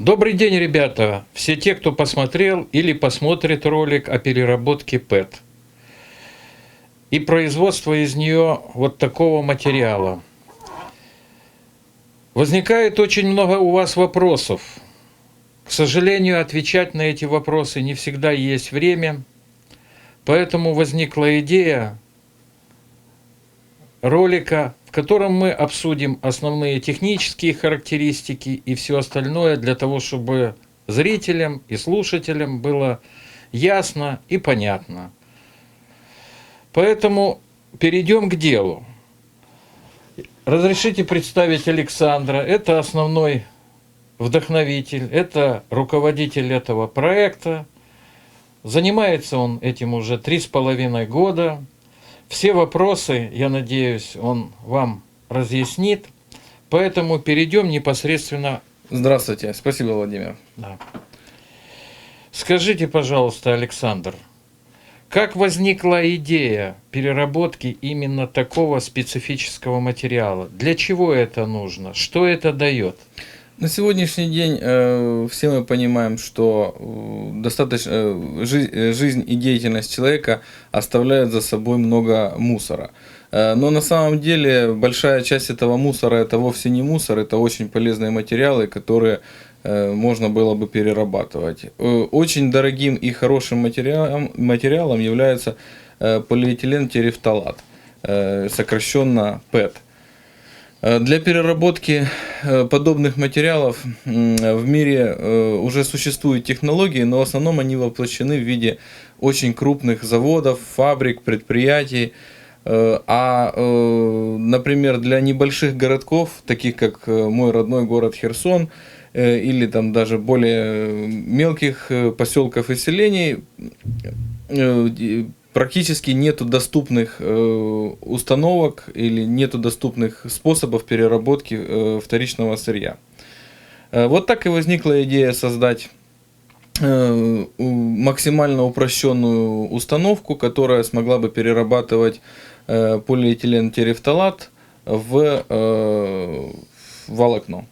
Добрый день, ребята! Все те, кто посмотрел или посмотрит ролик о переработке ПЭТ и производство из нее вот такого материала. Возникает очень много у вас вопросов. К сожалению, отвечать на эти вопросы не всегда есть время, поэтому возникла идея ролика, в котором мы обсудим основные технические характеристики и все остальное для того, чтобы зрителям и слушателям было ясно и понятно. Поэтому перейдем к делу. Разрешите представить Александра. Это основной вдохновитель, это руководитель этого проекта. Занимается он этим уже 3,5 года. Все вопросы, я надеюсь, он вам разъяснит. Поэтому перейдем непосредственно. Здравствуйте, спасибо, Владимир. Да. Скажите, пожалуйста, Александр, как возникла идея переработки именно такого специфического материала? Для чего это нужно? Что это дает? На сегодняшний день все мы понимаем, что жизнь и деятельность человека оставляют за собой много мусора. Но на самом деле большая часть этого мусора это вовсе не мусор, это очень полезные материалы, которые можно было бы перерабатывать. Очень дорогим и хорошим материалом является полиэтилен-терефталат, сокращенно ПЭТ. Для переработки подобных материалов в мире уже существуют технологии, но в основном они воплощены в виде очень крупных заводов, фабрик, предприятий. Например, для небольших городков, таких как мой родной город Херсон, или там даже более мелких поселков и селений, практически нету доступных установок или нету доступных способов переработки вторичного сырья. Вот так и возникла идея создать максимально упрощенную установку, которая смогла бы перерабатывать полиэтилен-терефталат в волокно.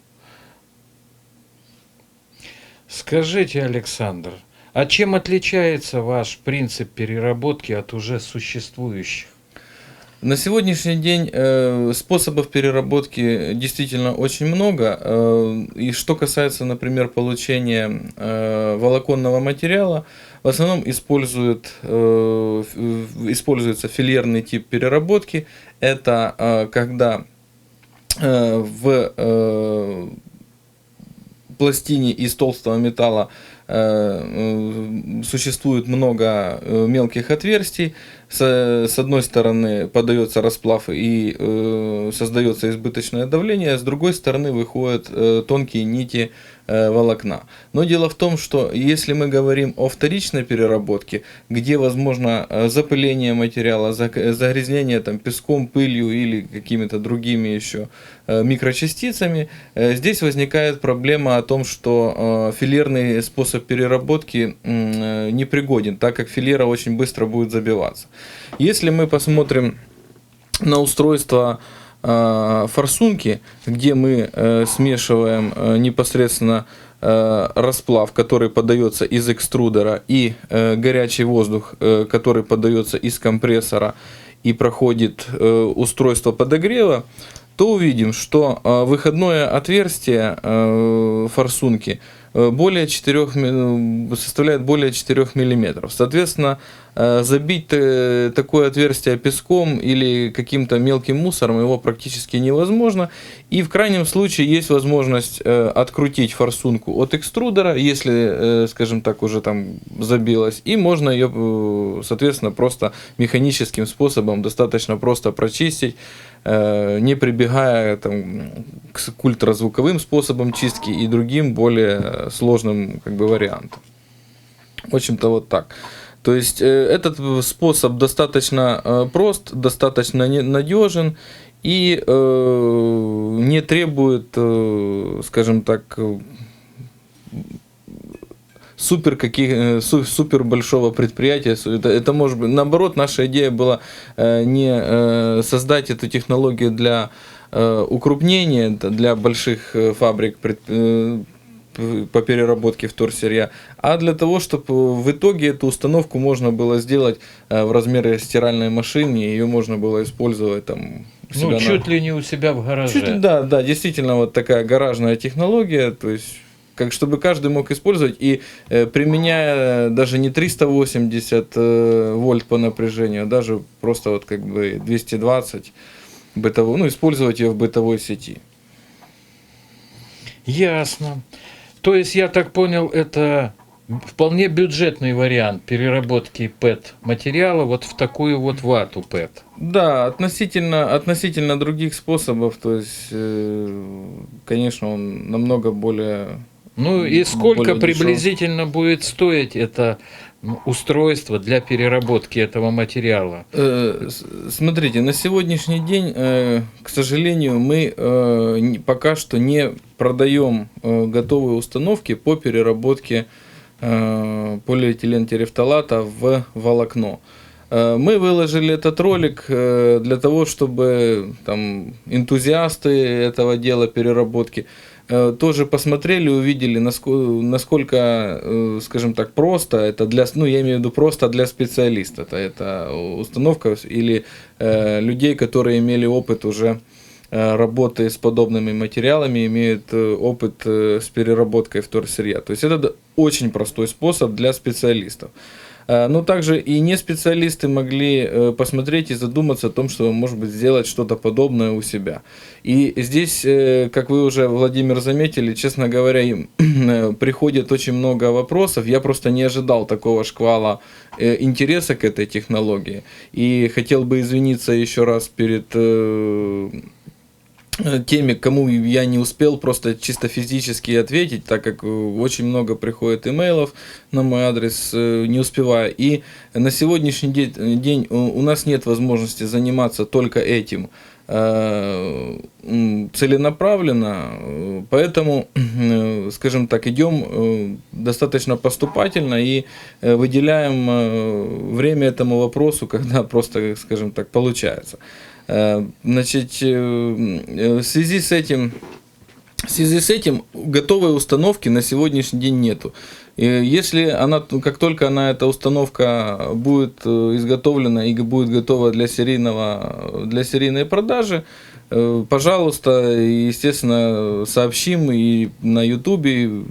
Скажите, Александр, а чем отличается ваш принцип переработки от уже существующих? На сегодняшний день способов переработки действительно очень много. И что касается, например, получения волоконного материала, в основном используется филерный тип переработки. Это когда в пластине из толстого металла существует много мелких отверстий. С одной стороны подается расплав и создается избыточное давление, а с другой стороны выходят тонкие нити волокна. Но дело в том, что если мы говорим о вторичной переработке, где возможно запыление материала, загрязнение там, песком, пылью или какими-то другими еще микрочастицами, здесь возникает проблема о том, что филерный способ переработки непригоден, так как филера очень быстро будет забиваться. Если мы посмотрим на устройство форсунки, где мы смешиваем непосредственно расплав, который подается из экструдера, и горячий воздух, который подается из компрессора и проходит устройство подогрева, то увидим, что выходное отверстие форсунки составляет более 4 мм. Соответственно, забить такое отверстие песком или каким-то мелким мусором его практически невозможно. И в крайнем случае есть возможность открутить форсунку от экструдера, если, скажем так, уже там забилась. И можно ее, соответственно, просто механическим способом достаточно просто прочистить, не прибегая там, к ультразвуковым способам чистки и другим более сложным вариантам. В общем-то вот так. То есть этот способ достаточно прост, достаточно надежен и не требует, скажем так, супер большого предприятия. Это может быть, наоборот, наша идея была не создать эту технологию для укрупнения, для больших фабрик, по переработке вторсырья, а для того, чтобы в итоге эту установку можно было сделать в размере стиральной машины, ее можно было использовать там у себя Ну, на- чуть ли не у себя в гараже. Чуть ли, да, да, действительно вот такая гаражная технология, то есть как чтобы каждый мог использовать и применяя даже не 380 вольт по напряжению, а даже просто вот как бы 220 бытовой, ну, использовать ее в бытовой сети. Ясно. То есть, я так понял, это вполне бюджетный вариант переработки ПЭТ-материала вот в такую вот вату ПЭТ. Да, относительно других способов, то есть, конечно, он намного более... Ну и сколько более дешёв. приблизительно будет стоить это устройство для переработки этого материала? Смотрите, на сегодняшний день, к сожалению, мы пока что не продаем готовые установки по переработке полиэтилентерефталата в волокно. Мы выложили этот ролик для того, чтобы там, энтузиасты этого дела переработки тоже посмотрели, увидели, насколько, скажем так, просто это для, ну, я имею в виду просто для специалиста. Это установка или людей, которые имели опыт уже работы с подобными материалами, имеют опыт с переработкой вторсырья. То есть это очень простой способ для специалистов. Но также и не специалисты могли посмотреть и задуматься о том, что, может быть, сделать что-то подобное у себя. И здесь, как вы уже, Владимир, заметили, честно говоря, им приходит очень много вопросов. Я просто не ожидал такого шквала интереса к этой технологии. И хотел бы извиниться еще раз перед теми, кому я не успел просто чисто физически ответить, так как очень много приходит имейлов на мой адрес, не успеваю. И на сегодняшний день у нас нет возможности заниматься только этим целенаправленно, поэтому, скажем так, идем достаточно поступательно и выделяем время этому вопросу, когда просто, скажем так, получается. Значит, в связи с этим готовой установки на сегодняшний день нету. Если она, как только эта установка будет изготовлена и будет готова для серийной продажи, пожалуйста, естественно, сообщим и на YouTube, и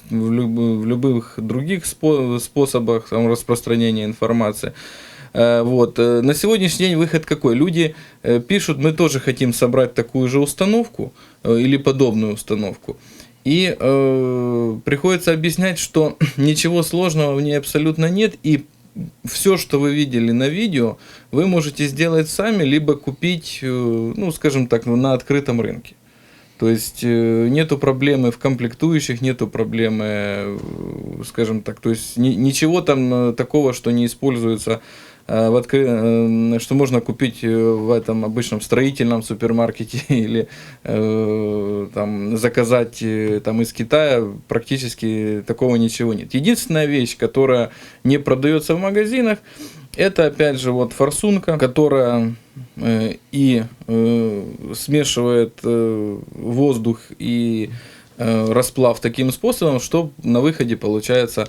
в любых других способах распространения информации. Вот. На сегодняшний день выход какой? Люди пишут, мы тоже хотим собрать такую же установку или подобную установку. И приходится объяснять, что ничего сложного в ней абсолютно нет. И все, что вы видели на видео, вы можете сделать сами, либо купить, ну, скажем так, на открытом рынке. То есть нету проблемы в комплектующих, нету проблемы, скажем так, то есть ничего там такого, что не используется, что можно купить в этом обычном строительном супермаркете или там, заказать там, из Китая, практически такого ничего нет. Единственная вещь, которая не продается в магазинах, это опять же вот форсунка, которая и смешивает воздух и расплав таким способом, что на выходе получается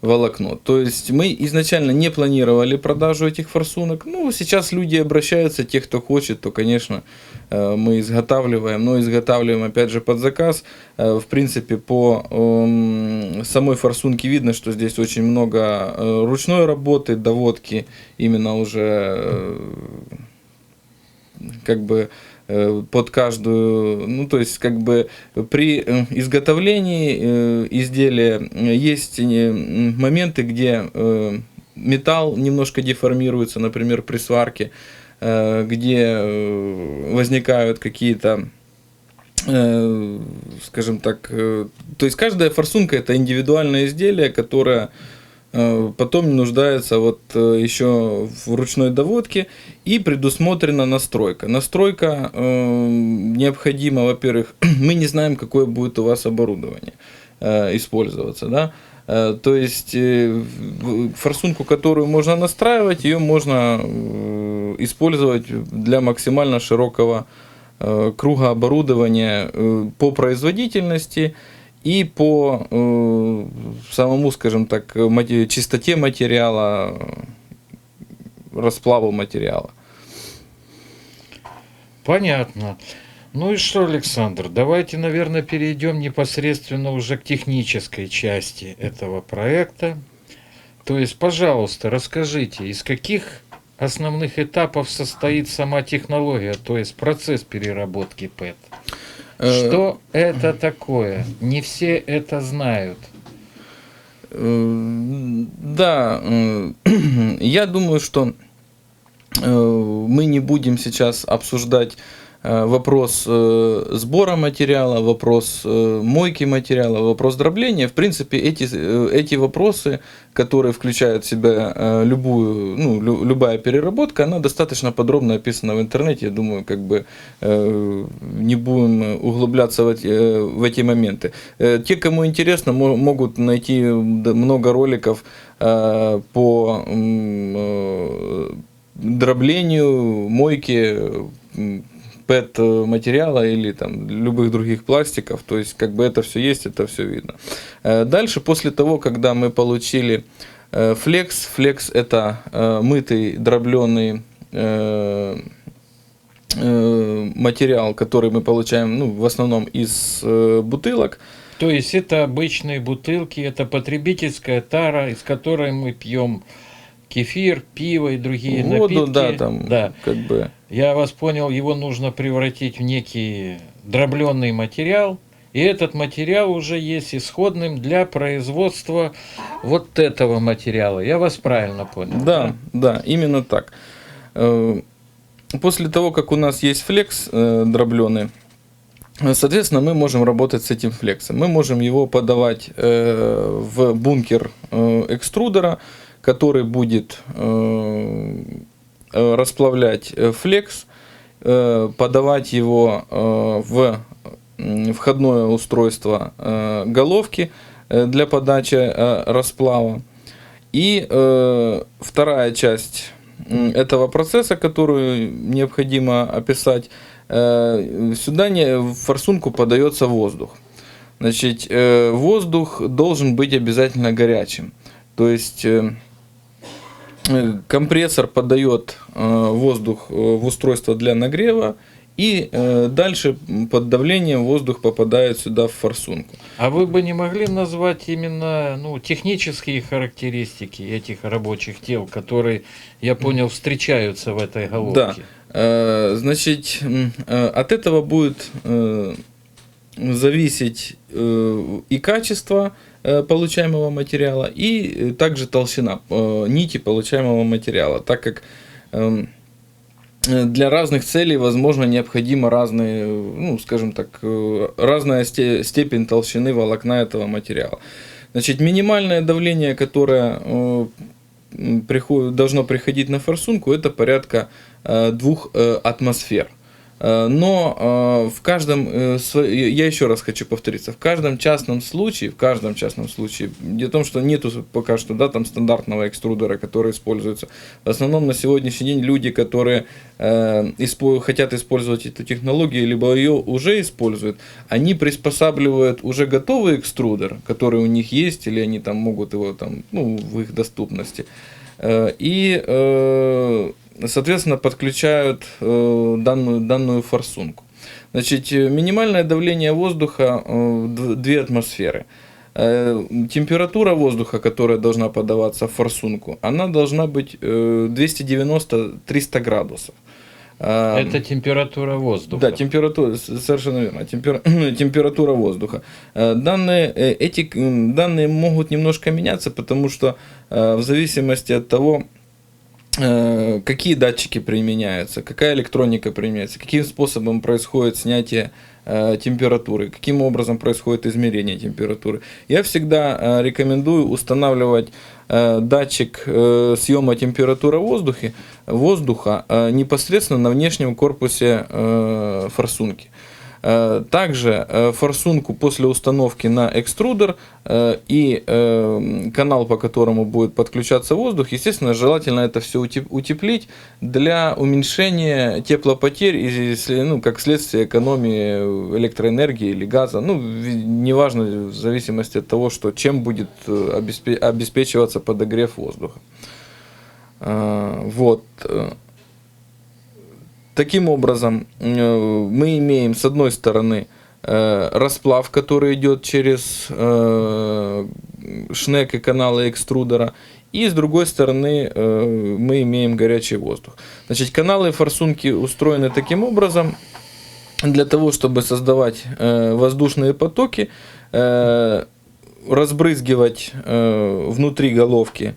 волокно. То есть мы изначально не планировали продажу этих форсунок. Ну, сейчас люди обращаются, те, кто хочет, то, конечно, мы изготавливаем, но изготавливаем, опять же, под заказ. В принципе, по самой форсунке видно, что здесь очень много ручной работы, доводки именно уже как бы под каждую, ну, то есть, как бы при изготовлении изделия есть моменты, где металл немножко деформируется, например, при сварке, где возникают какие-то, скажем так, то есть каждая форсунка это индивидуальное изделие, которое потом нуждается вот еще в ручной доводке и предусмотрена настройка. Настройка необходима, во-первых, мы не знаем, какое будет у вас оборудование использоваться, да? То есть форсунку, которую можно настраивать, ее можно использовать для максимально широкого круга оборудования по производительности и по самому, скажем так, чистоте материала, расплаву материала. Понятно. Ну и что, Александр, давайте, наверное, перейдем непосредственно уже к технической части этого проекта. То есть, пожалуйста, расскажите, из каких основных этапов состоит сама технология, то есть процесс переработки ПЭТ? Что это такое? Не все это знают. Да, я думаю, что мы не будем сейчас обсуждать вопрос сбора материала, вопрос мойки материала, вопрос дробления. В принципе, эти вопросы, которые включают в себя любая переработка, она достаточно подробно описана в интернете. Я думаю, не будем углубляться в эти моменты. Те, кому интересно, могут найти много роликов по дроблению, мойке ПЭТ материала или там любых других пластиков, то есть это все есть, это все видно. Дальше, после того, когда мы получили флекс это мытый, дробленый материал, который мы получаем в основном из бутылок. То есть это обычные бутылки, это потребительская тара, из которой мы пьем кефир, пиво и другие воду, напитки. Да. Я вас понял, его нужно превратить в некий дробленый материал, и этот материал уже есть исходным для производства вот этого материала. Я вас правильно понял? Да, именно так. После того, как у нас есть флекс дробленый, соответственно, мы можем работать с этим флексом. Мы можем его подавать в бункер экструдера, который будет расплавлять флекс, подавать его в входное устройство головки для подачи расплава. И вторая часть этого процесса, которую необходимо описать, сюда в форсунку подается воздух. Значит, воздух должен быть обязательно горячим. То есть компрессор подает воздух в устройство для нагрева, и дальше под давлением воздух попадает сюда в форсунку. А вы бы не могли назвать именно технические характеристики этих рабочих тел, которые, я понял, встречаются в этой головке? Да. Значит, от этого будет зависеть и качество получаемого материала, и также толщина нити получаемого материала, так как для разных целей, возможно, необходима разная степень толщины волокна этого материала. Значит, минимальное давление, которое должно приходить на форсунку, это порядка 2 атмосфер. Но в каждом, я еще раз хочу повториться, в каждом частном случае, дело в том, что нету пока что там стандартного экструдера, который используется. В основном на сегодняшний день люди, которые хотят использовать эту технологию, либо ее уже используют, они приспосабливают уже готовый экструдер, который у них есть, или они там могут его в их доступности. И соответственно, подключают данную форсунку. Значит, минимальное давление воздуха 2 атмосферы. Температура воздуха, которая должна подаваться в форсунку, она должна быть 290-300 градусов. Это температура воздуха. Да, температура, совершенно верно, температура воздуха. Эти данные могут немножко меняться, потому что в зависимости от того, какие датчики применяются, какая электроника применяется, каким способом происходит снятие температуры, каким образом происходит измерение температуры. Я всегда рекомендую устанавливать датчик съема температуры воздуха непосредственно на внешнем корпусе форсунки. Также форсунку после установки на экструдер и канал, по которому будет подключаться воздух, естественно, желательно это все утеплить для уменьшения теплопотерь и, ну, как следствие экономии электроэнергии или газа. Ну, неважно, в зависимости от того, что, чем будет обеспечиваться подогрев воздуха. Вот. Таким образом, мы имеем с одной стороны расплав, который идет через шнек и каналы экструдера, и с другой стороны мы имеем горячий воздух. Значит, каналы форсунки устроены таким образом, для того, чтобы создавать воздушные потоки, разбрызгивать внутри головки.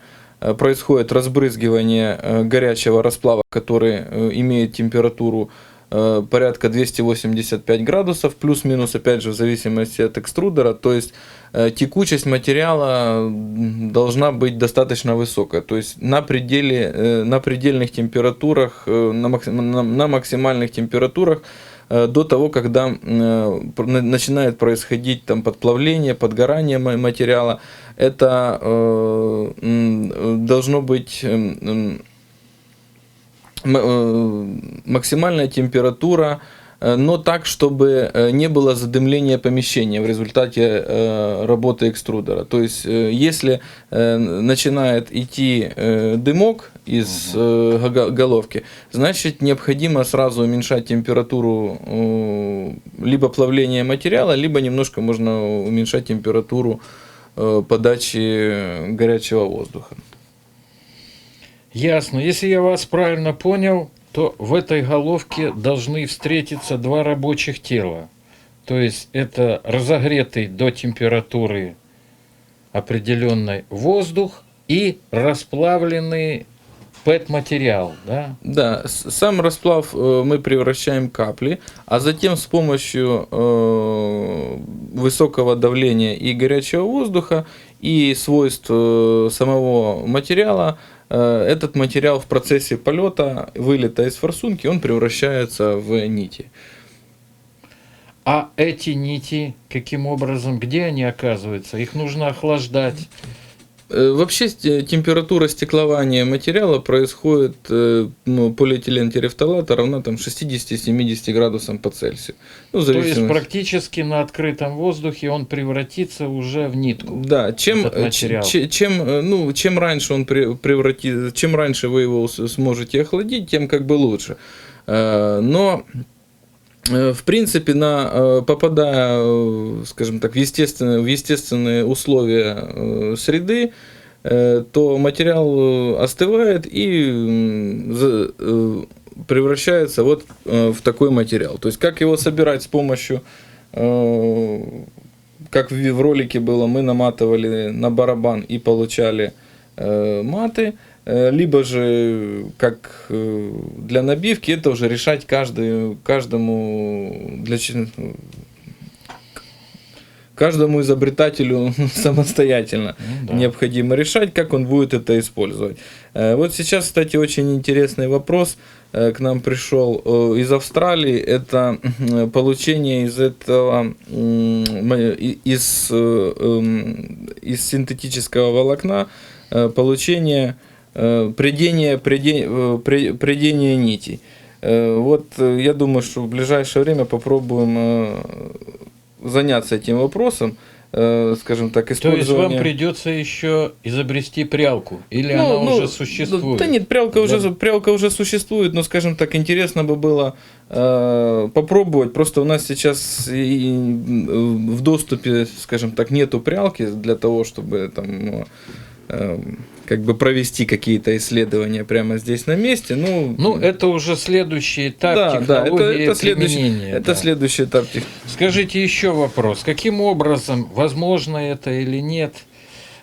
Происходит разбрызгивание горячего расплава, который имеет температуру порядка 285 градусов, плюс-минус, опять же, в зависимости от экструдера. То есть текучесть материала должна быть достаточно высокая. То есть на предельных температурах, на максимальных температурах, до того, когда начинает происходить там подплавление, подгорание материала, это должно быть максимальная температура, но так, чтобы не было задымления помещения в результате работы экструдера. То есть, если начинает идти дымок из головки, значит, необходимо сразу уменьшать температуру либо плавления материала, либо немножко можно уменьшать температуру подачи горячего воздуха. Ясно. Если я вас правильно понял, то в этой головке должны встретиться два рабочих тела. То есть это разогретый до температуры определенной воздух и расплавленный ПЭТ-материал. Да? Да, сам расплав мы превращаем в капли, а затем с помощью высокого давления и горячего воздуха и свойств самого материала, этот материал в процессе полета, вылета из форсунки, он превращается в нити. А эти нити, каким образом, где они оказываются? Их нужно охлаждать. Вообще температура стеклования материала происходит, полиэтилен терефталата равна там 60-70 градусам по Цельсию. Ну, То есть практически на открытом воздухе он превратится уже в нитку. Да, чем раньше он чем раньше вы его сможете охладить, тем как бы лучше. Но в принципе, попадая, скажем так, в естественные условия среды, то материал остывает и превращается вот в такой материал. То есть, как его собирать с помощью, как в ролике было, мы наматывали на барабан и получали маты, либо же, как для набивки, это уже решать каждому изобретателю самостоятельно. Да. Необходимо решать, как он будет это использовать. Вот сейчас, кстати, очень интересный вопрос к нам пришел из Австралии. Это получение из синтетического волокна, получение прядения нитей. Вот я думаю, что в ближайшее время попробуем заняться этим вопросом, скажем так, использование. То есть вам придется еще изобрести прялку, или она уже существует? Да нет, прялка уже существует, но, скажем так, интересно бы было попробовать. Просто у нас сейчас в доступе, скажем так, нету прялки для того, чтобы там как бы провести какие-то исследования прямо здесь на месте. Ну, это уже следующий этап технологии применения. Это следующий этап. Скажите еще вопрос. Каким образом, возможно это или нет,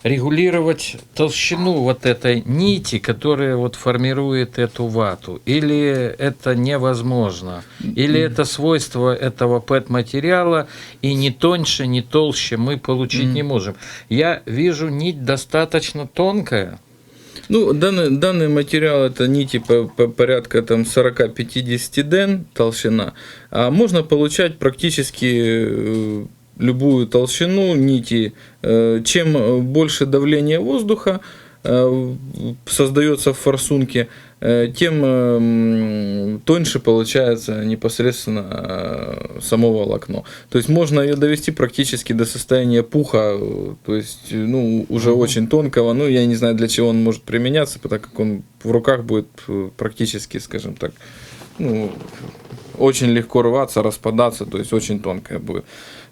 регулировать толщину вот этой нити, которая вот формирует эту вату? Или это невозможно? Или это свойство этого ПЭТ-материала, и ни тоньше, ни толще мы получить не можем? Я вижу, нить достаточно тонкая. Ну, данный материал это нити порядка там 40-50 ден толщина, а можно получать практически любую толщину нити. Чем больше давление воздуха создается в форсунке, тем тоньше получается непосредственно само волокно. То есть можно ее довести практически до состояния пуха, то есть ну, уже очень тонкого. Ну, я не знаю, для чего он может применяться, так как он в руках будет практически, скажем так, ну, очень легко рваться, распадаться, то есть очень тонкая будет.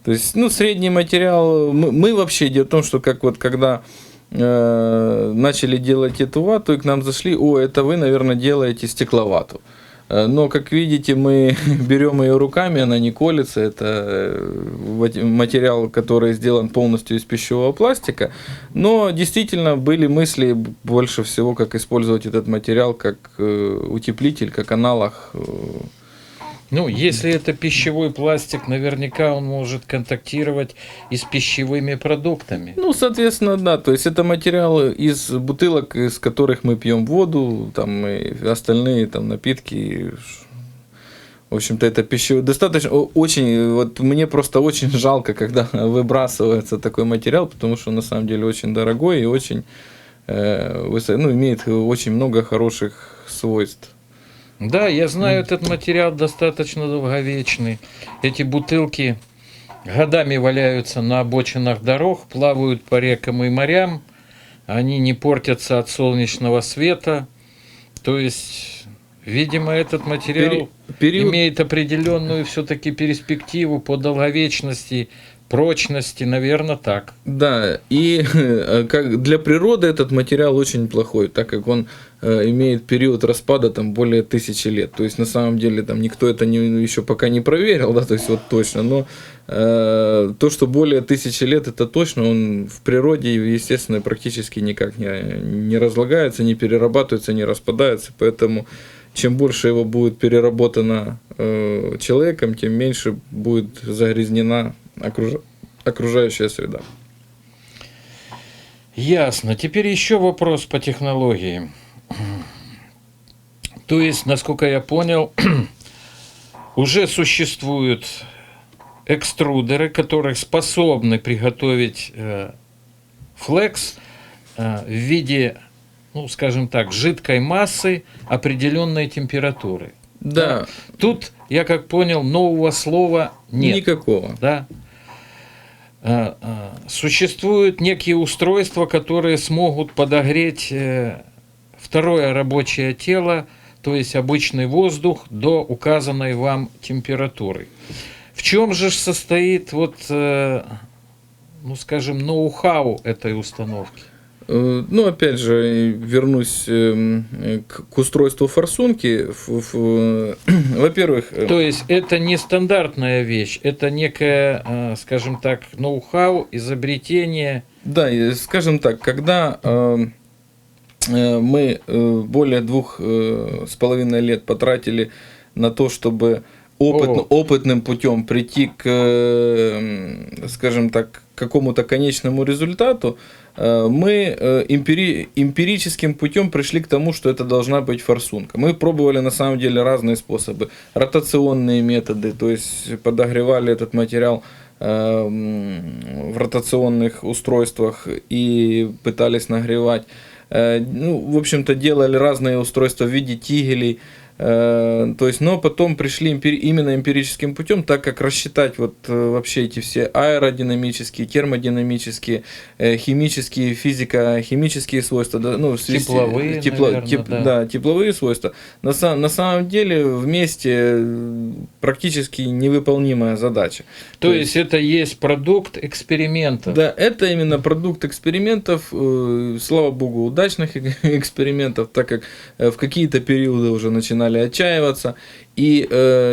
То есть, ну, средний материал, мы вообще, дело в том, что как вот когда начали делать эту вату, и к нам зашли, это вы, наверное, делаете стекловату. Но, как видите, мы берем ее руками, она не колется, это материал, который сделан полностью из пищевого пластика, но действительно были мысли больше всего, как использовать этот материал как утеплитель, как аналог. Ну, если это пищевой пластик, наверняка он может контактировать и с пищевыми продуктами. Ну, соответственно, да, то есть это материалы из бутылок, из которых мы пьем воду, там и остальные там напитки. В общем-то, это пищевой. Достаточно, очень, вот мне просто очень жалко, когда выбрасывается такой материал, потому что он на самом деле очень дорогой и очень, ну, имеет очень много хороших свойств. Да, я знаю, этот материал достаточно долговечный. Эти бутылки годами валяются на обочинах дорог, плавают по рекам и морям, они не портятся от солнечного света. То есть, видимо, этот материал имеет определенную все-таки перспективу по долговечности, прочности, наверное, так. Да, и как для природы этот материал очень плохой, так как он имеет период распада там более 1000 лет. То есть на самом деле там никто это еще пока не проверил, да, то есть вот точно. Но то, что более 1000 лет, это точно, он в природе, естественно, практически никак не разлагается, не перерабатывается, не распадается. Поэтому чем больше его будет переработано человеком, тем меньше будет загрязнена окружающая среда. Ясно. Теперь еще вопрос по технологии. То есть, насколько я понял, уже существуют экструдеры, которые способны приготовить флекс в виде, ну, скажем так, жидкой массы определенной температуры. Да. Тут, я как понял, нового слова нет. Никакого. Да. Существуют некие устройства, которые смогут подогреть второе рабочее тело, то есть обычный воздух, до указанной вам температуры. В чем же состоит, вот, ну, скажем, ноу-хау этой установки? Ну, опять же, вернусь к устройству форсунки. Во-первых... То есть это не стандартная вещь, это некое, скажем так, ноу-хау, изобретение. Да, скажем так, когда мы более 2,5 лет потратили на то, чтобы опытным путем прийти к, скажем так, какому-то конечному результату, мы эмпирическим путем пришли к тому, что это должна быть форсунка. Мы пробовали на самом деле разные способы, ротационные методы, то есть подогревали этот материал в ротационных устройствах и пытались нагревать. Ну, в общем-то, делали разные устройства в виде тигелей. То есть, но потом пришли именно эмпирическим путем, так как рассчитать вот вообще эти все аэродинамические, термодинамические, химические, физико-химические свойства, да, ну, тепловые, да, тепловые свойства, на самом деле вместе практически невыполнимая задача. То есть это есть продукт экспериментов. Да, это именно продукт экспериментов, слава богу, удачных экспериментов, так как в какие-то периоды уже начинали отчаиваться. И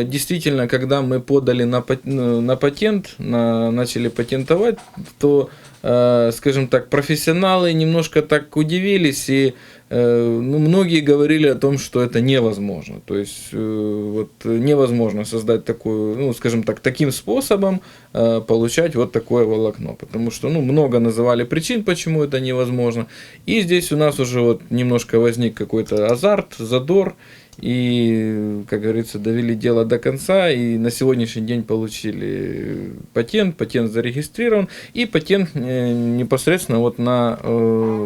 действительно, когда мы подали на патент, начали патентовать, то скажем так, профессионалы немножко так удивились, и ну, многие говорили о том, что это невозможно. То есть вот невозможно создать такую, ну, скажем так, таким способом получать вот такое волокно. Потому что ну, много называли причин, почему это невозможно. И здесь у нас уже вот немножко возник какой-то азарт, задор. И, как говорится, довели дело до конца, и на сегодняшний день получили патент зарегистрирован, и патент непосредственно вот на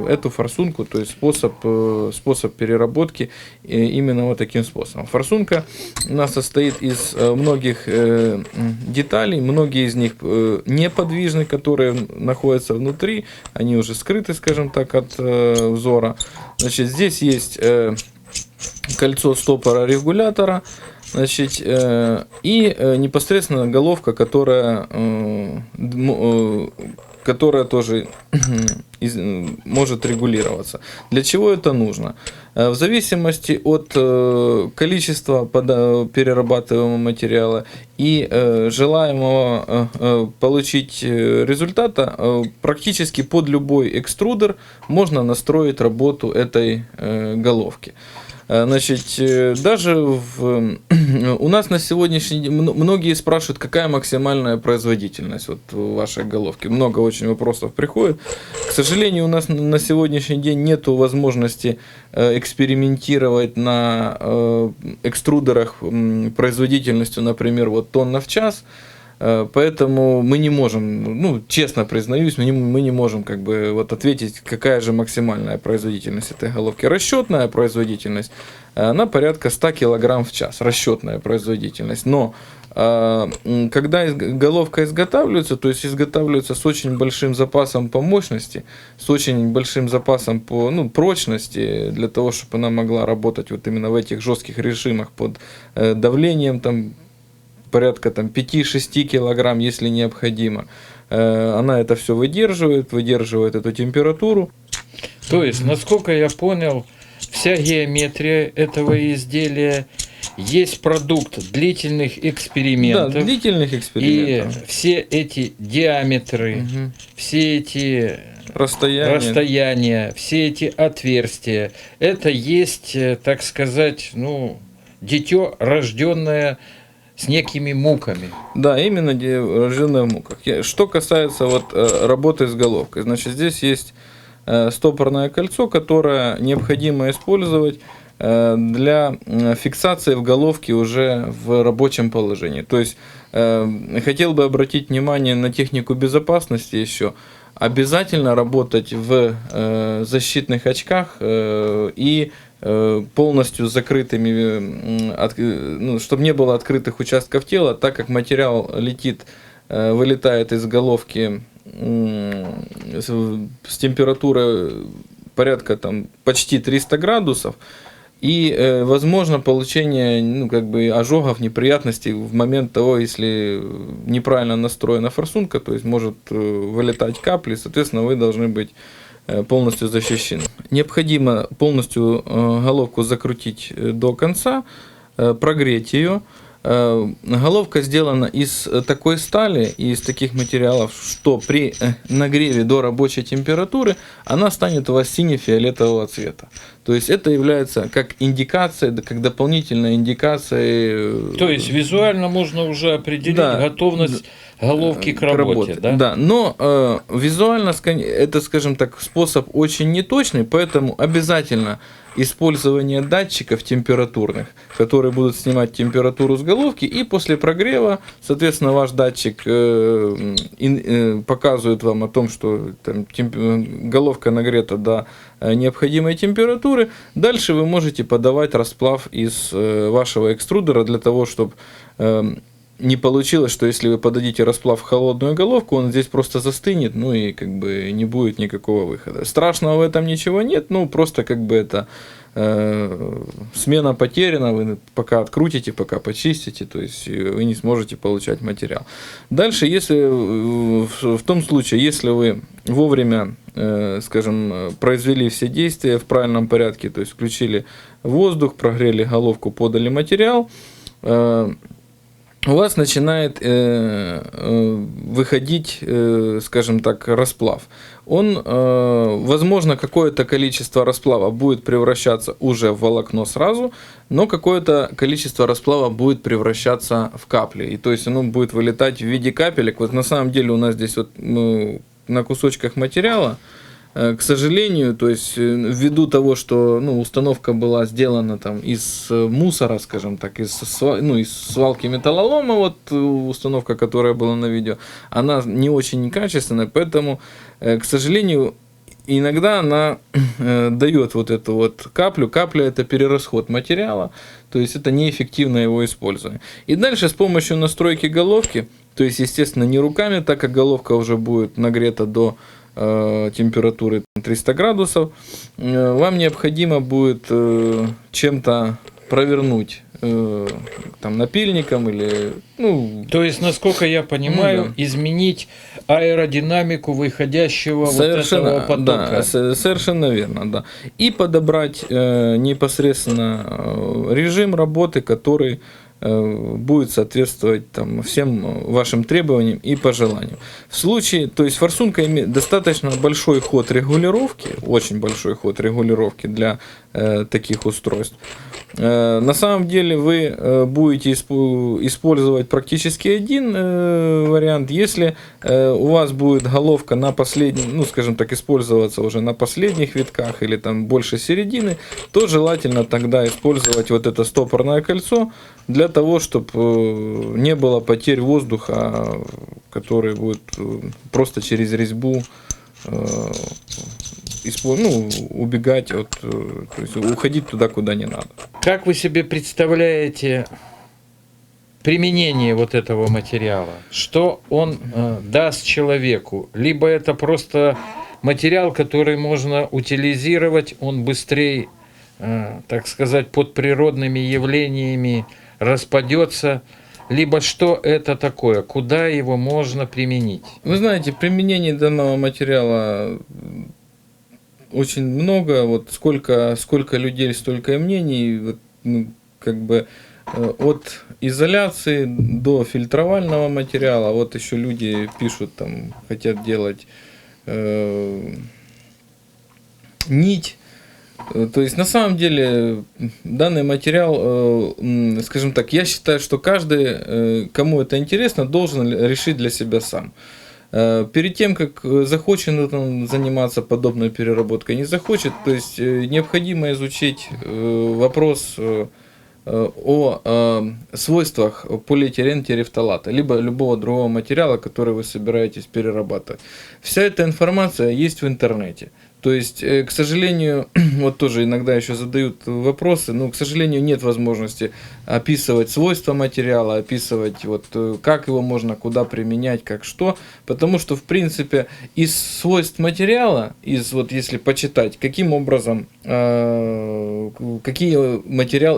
эту форсунку, то есть способ переработки именно вот таким способом. Форсунка у нас состоит из многих деталей, многие из них неподвижны, которые находятся внутри, они уже скрыты, скажем так, от взора. Значит, здесь есть кольцо стопора регулятора, значит, и непосредственно головка, которая тоже может регулироваться. Для чего это нужно? В зависимости от количества перерабатываемого материала и желаемого получить результата, практически под любой экструдер можно настроить работу этой головки. Значит, даже у нас на сегодняшний день многие спрашивают, какая максимальная производительность вот вашей головки. Много очень вопросов приходит. К сожалению, у нас на сегодняшний день нет возможности экспериментировать на экструдерах производительностью, например, вот тонна в час. Поэтому мы не можем, ну, честно признаюсь, мы не можем как бы вот ответить, какая же максимальная производительность этой головки. Расчетная производительность, она порядка 100 кг в час, расчетная производительность. Но когда головка изготавливается, то есть изготавливается с очень большим запасом по мощности, с очень большим запасом по прочности, для того, чтобы она могла работать вот именно в этих жестких режимах под давлением, там, порядка 5-6 килограмм, если необходимо. Она это все выдерживает эту температуру. То есть, насколько я понял, вся геометрия этого изделия есть продукт длительных экспериментов. Да, длительных экспериментов. И все эти диаметры, все эти расстояния, все эти отверстия, это есть, так сказать, дитё, рожденное с некими муками. Да, именно рожденное в муках. Что касается вот работы с головкой, значит, здесь есть стопорное кольцо, которое необходимо использовать для фиксации в головке уже в рабочем положении. То есть хотел бы обратить внимание на технику безопасности еще. Обязательно работать в защитных очках и полностью закрытыми, чтобы не было открытых участков тела, так как материал вылетает из головки с температурой порядка почти 300 градусов, и возможно получение ожогов, неприятностей в момент того, если неправильно настроена форсунка, то есть может вылетать капли, соответственно, вы должны быть полностью защищены. Необходимо полностью головку закрутить до конца, прогреть ее. Головка сделана из такой стали и из таких материалов, что при нагреве до рабочей температуры она станет у вас сине-фиолетового цвета. То есть это является как индикация, как дополнительная индикация. То есть визуально можно уже определить готовность головки к работе, да? Да, но визуально это, скажем так, способ очень неточный, поэтому обязательно использование датчиков температурных, которые будут снимать температуру с головки, и после прогрева, соответственно, ваш датчик показывает вам о том, что головка нагрета до необходимой температуры. Дальше вы можете подавать расплав из вашего экструдера для того, чтобы не получилось, что если вы подадите расплав в холодную головку, он здесь просто застынет, и не будет никакого выхода. Страшного в этом ничего нет, просто это смена потеряна, вы пока открутите, пока почистите, то есть вы не сможете получать материал. Дальше, если в том случае, если вы вовремя, скажем, произвели все действия в правильном порядке, то есть включили воздух, прогрели головку, подали материал, у вас начинает выходить, скажем так, расплав. Он, возможно, какое-то количество расплава будет превращаться уже в волокно сразу, но какое-то количество расплава будет превращаться в капли. И то есть оно будет вылетать в виде капелек. Вот на самом деле у нас здесь вот на кусочках материала, к сожалению, то есть ввиду того, что установка была сделана там из мусора, скажем так, из свалки металлолома, вот установка, которая была на видео, она не очень качественная, поэтому, к сожалению, иногда она дает вот эту вот каплю. Капля – это перерасход материала, то есть это неэффективно его использование. И дальше с помощью настройки головки, то есть, естественно, не руками, так как головка уже будет нагрета до температуры 300 градусов, вам необходимо будет чем-то провернуть, там, напильником или... То есть, насколько я понимаю, изменить аэродинамику выходящего совершенно, вот этого потока. Да, совершенно верно, да. И подобрать непосредственно режим работы, который будет соответствовать там всем вашим требованиям и пожеланиям. В случае, то есть форсунка имеет достаточно большой ход регулировки, очень большой ход регулировки для таких устройств. На самом деле вы будете использовать практически один вариант. Если у вас будет головка на последнем, скажем так, использоваться уже на последних витках или там больше середины, то желательно тогда использовать вот это стопорное кольцо для того, чтобы не было потерь воздуха, которые будут просто через резьбу убегать то есть уходить туда, куда не надо. Как вы себе представляете применение вот этого материала? Что он даст человеку? Либо это просто материал, который можно утилизировать, он быстрее, так сказать, под природными явлениями распадется, либо что это такое, куда его можно применить? Вы знаете, применение данного материала очень много, вот сколько людей, столько и мнений, вот, от изоляции до фильтровального материала, вот еще люди пишут, там, хотят делать нить. То есть на самом деле данный материал, скажем так, я считаю, что каждый, кому это интересно, должен решить для себя сам. Перед тем, как захочет он заниматься подобной переработкой, не захочет, то есть необходимо изучить вопрос о свойствах полиэтилентерефталата, либо любого другого материала, который вы собираетесь перерабатывать. Вся эта информация есть в интернете. То есть, к сожалению, вот тоже иногда еще задают вопросы, но, к сожалению, нет возможности описывать свойства материала, описывать, вот, как его можно, куда применять, как что, потому что, в принципе, из свойств материала, если почитать, каким образом, какие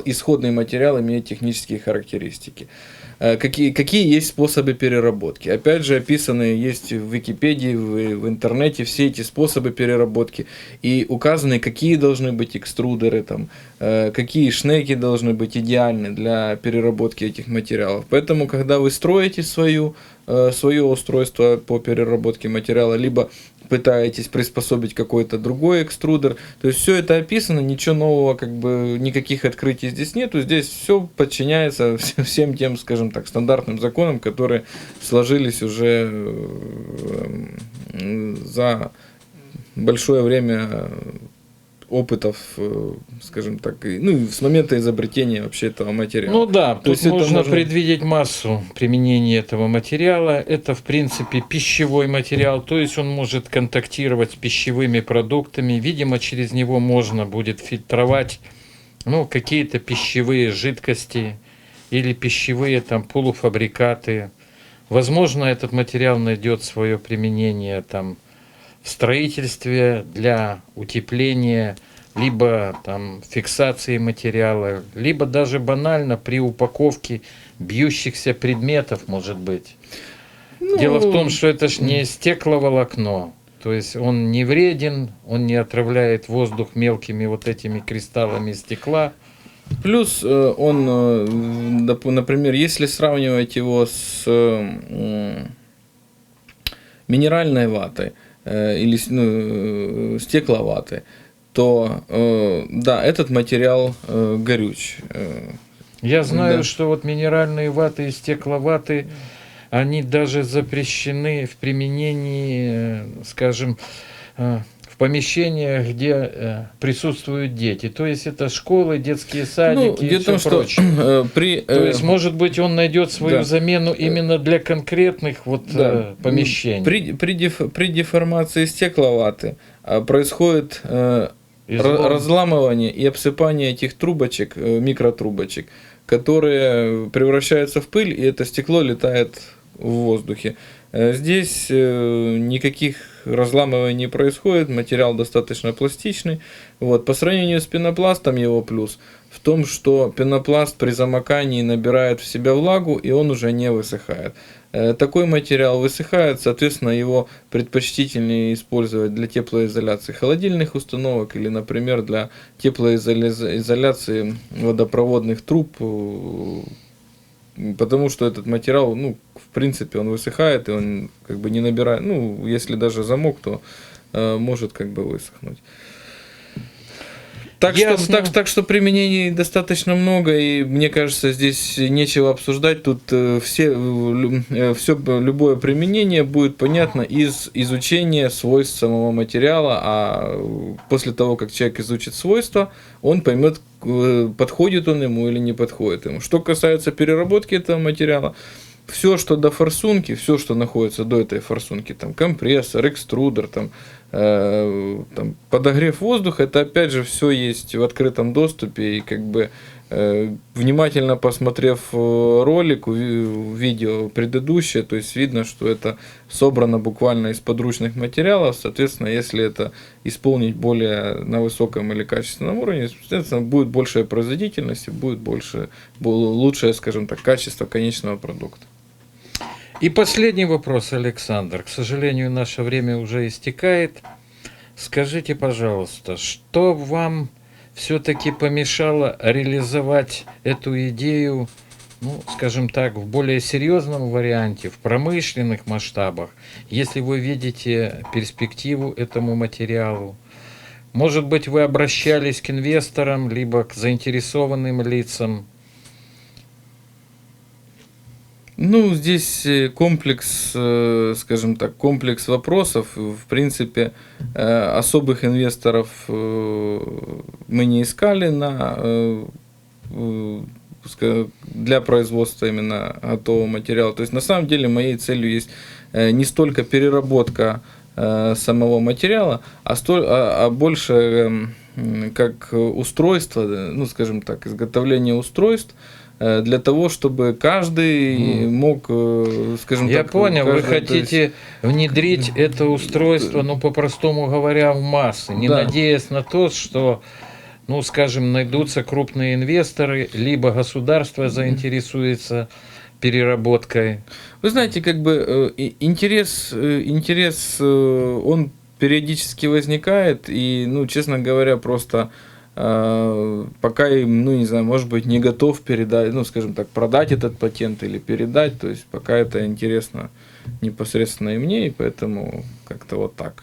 исходный материал имеет технические характеристики, какие есть способы переработки. Опять же, описаны есть в Википедии, в интернете все эти способы переработки. И указаны, какие должны быть экструдеры, там, какие шнеки должны быть идеальны для переработки этих материалов. Поэтому, когда вы строите свое устройство по переработке материала, либо пытаетесь приспособить какой-то другой экструдер, то есть все это описано, ничего нового, никаких открытий здесь нету, здесь все подчиняется всем тем, скажем так, стандартным законам, которые сложились уже за большое время опытов, скажем так, с момента изобретения вообще этого материала. Тут можно предвидеть массу применения этого материала. Это, в принципе, пищевой материал, то есть он может контактировать с пищевыми продуктами. Видимо, через него можно будет фильтровать какие-то пищевые жидкости или пищевые полуфабрикаты. Возможно, этот материал найдет свое применение в строительстве для утепления, либо фиксации материала, либо даже банально при упаковке бьющихся предметов, может быть. Дело в том, что это ж не стекловолокно, то есть он не вреден, он не отравляет воздух мелкими вот этими кристаллами стекла. Плюс он, например, если сравнивать его с минеральной ватой или стекловатой, то да, этот материал горюч. Я знаю, Да. что вот минеральные ваты и стекловаты, они даже запрещены в применении, скажем, в помещениях, где присутствуют дети. То есть это школы, детские садики и дело в том, все что прочее. при, То есть, может быть, он найдет свою да. замену именно для конкретных вот да, помещений. при деформации стекловаты происходит Излом. разламывание и обсыпание этих трубочек, микротрубочек, которые превращаются в пыль, и это стекло летает в воздухе. Здесь никаких разламываний не происходит, материал достаточно пластичный. Вот. По сравнению с пенопластом его плюс в том, что пенопласт при замокании набирает в себя влагу, и он уже не высыхает. Такой материал высыхает, соответственно, его предпочтительнее использовать для теплоизоляции холодильных установок или, например, для теплоизоляции водопроводных труб, потому что этот материал, ну, в принципе, он высыхает, и он как бы не набирает, ну, если даже замок, то может как бы высохнуть. Так что применений достаточно много, и мне кажется, здесь нечего обсуждать. Тут любое применение будет понятно из изучения свойств самого материала, а после того, как человек изучит свойства, он поймет, подходит он ему или не подходит ему. Что касается переработки этого материала, все, что до форсунки, все, что находится до этой форсунки, там компрессор, экструдер, там подогрев воздуха, это опять же все есть в открытом доступе, и как бы внимательно посмотрев ролик, видео предыдущее, то есть видно, что это собрано буквально из подручных материалов, соответственно, если это исполнить более на высоком или качественном уровне, соответственно, будет большая производительность, будет лучшее, скажем так, качество конечного продукта. И последний вопрос, Александр. К сожалению, наше время уже истекает. Скажите, пожалуйста, что вам все-таки помешало реализовать эту идею, ну, скажем так, в более серьезном варианте, в промышленных масштабах, если вы видите перспективу этому материалу? Может быть, вы обращались к инвесторам, либо к заинтересованным лицам? Ну, здесь комплекс, скажем так, комплекс вопросов. В принципе, особых инвесторов мы не искали для производства именно готового материала. То есть, на самом деле, моей целью есть не столько переработка самого материала, а больше как устройство, ну, скажем так, изготовление устройств, для того, чтобы каждый мог, скажем Я так... понял, вы хотите внедрить это устройство, ну, по-простому говоря, в массы, не Да. надеясь на то, что, ну, скажем, найдутся крупные инвесторы, либо государство заинтересуется переработкой. Вы знаете, как бы интерес, он периодически возникает, и, ну, честно говоря, просто пока им, ну, не знаю, может быть, не готов передать, ну, скажем так, продать этот патент или передать, то есть пока это интересно непосредственно и мне, и поэтому как-то вот так.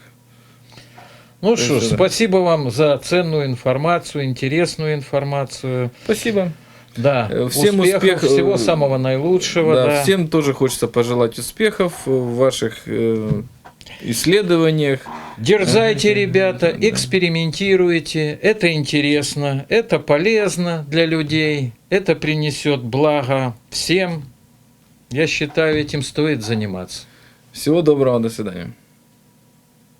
Ну что ж, да. спасибо вам за ценную информацию, интересную информацию. Спасибо. Да, Всем успехов, всего самого наилучшего. Да, Да. всем тоже хочется пожелать успехов в ваших исследованиях. Дерзайте, ребята, экспериментируйте. Это интересно, это полезно для людей, это принесет благо всем. Я считаю, этим стоит заниматься. Всего доброго, до свидания.